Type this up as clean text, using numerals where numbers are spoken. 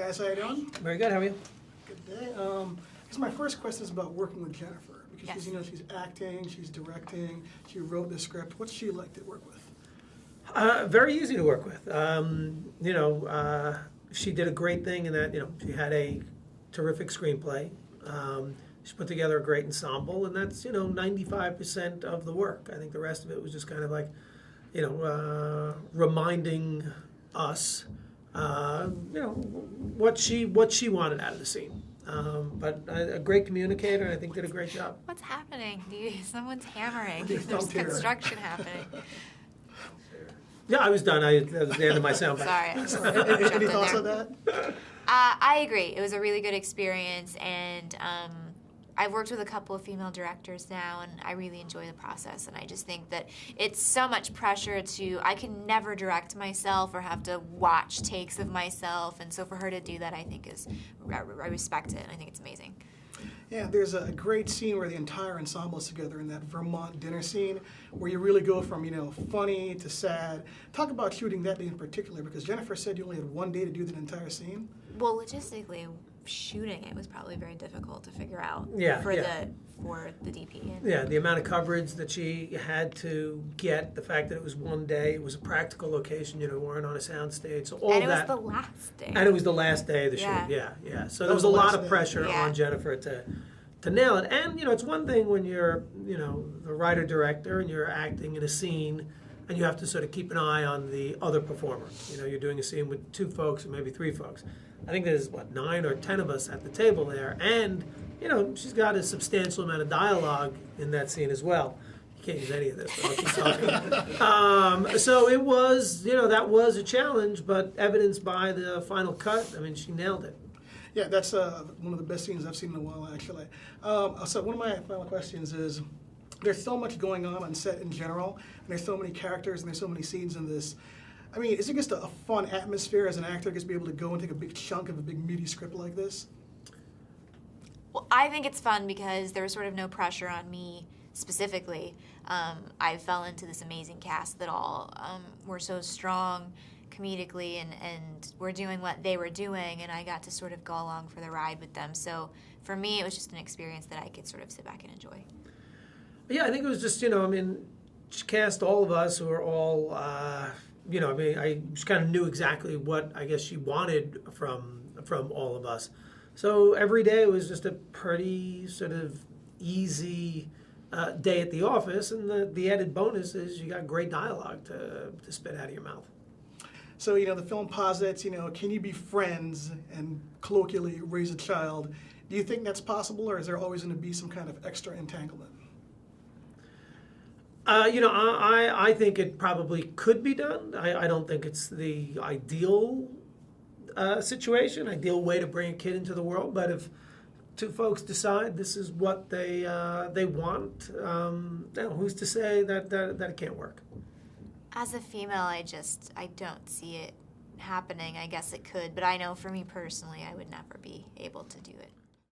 guys, how you doing? Very good. How are you? Good day. I guess my first question is about working with Jennifer because Yes. she's acting, she's directing, she wrote the script. What's she like to work with? Very easy to work with. She did a great thing in that she had a terrific screenplay. She put together a great ensemble, and that's 95% of the work. I think the rest of it was just kind of like reminding us what she wanted out of the scene. But a great communicator, and I think did a great job. What's happening? Someone's hammering. There's There's thumbs here. construction happening. Yeah, I was done. That was the end of my sound bite. Sorry. Any thoughts on that? I agree. It was a really good experience, and I've worked with a couple of female directors now, and I really enjoy the process. And I just think that it's so much pressure I can never direct myself or have to watch takes of myself. And so for her to do that, I think I respect it, and I think it's amazing. Yeah, there's a great scene where the entire ensemble is together in that Vermont dinner scene where you really go from, funny to sad. Talk about shooting that day in particular, because Jennifer said you only had one day to do that entire scene. Well, logistically, shooting it was probably very difficult to figure out for the DP. Yeah, the amount of coverage that she had to get, the fact that it was one day, it was a practical location, we weren't on a sound stage, so all and that. And it was the last day. And it was the last day of the shoot, yeah. So there was a lot of pressure on Jennifer to nail it. And, it's one thing when you're, the writer-director and you're acting in a scene and you have to sort of keep an eye on the other performer. You're doing a scene with 2 folks or maybe 3 folks. I think there's, 9 or 10 of us at the table there. And, she's got a substantial amount of dialogue in that scene as well. You can't use any of this, but I'll keep talking. So it was, that was a challenge, but evidenced by the final cut, she nailed it. Yeah, that's one of the best scenes I've seen in a while, actually. So one of my final questions is, there's so much going on set in general, and there's so many characters, and there's so many scenes in this. Is it just a fun atmosphere as an actor, just be able to go and take a big chunk of a big meaty script like this? Well, I think it's fun because there was sort of no pressure on me specifically. I fell into this amazing cast that all were so strong comedically and were doing what they were doing, and I got to sort of go along for the ride with them. So for me, it was just an experience that I could sort of sit back and enjoy. Yeah, I think it was just, she cast all of us who are all, I just kind of knew exactly what I guess she wanted from all of us. So every day was just a pretty sort of easy day at the office, and the added bonus is you got great dialogue to spit out of your mouth. So, the film posits, can you be friends and colloquially raise a child? Do you think that's possible, or is there always going to be some kind of extra entanglement? I think it probably could be done. I don't think it's the ideal situation, ideal way to bring a kid into the world. But if 2 folks decide this is what they want, who's to say that it can't work? As a female, I don't see it happening. I guess it could, but I know for me personally, I would never be able to do it.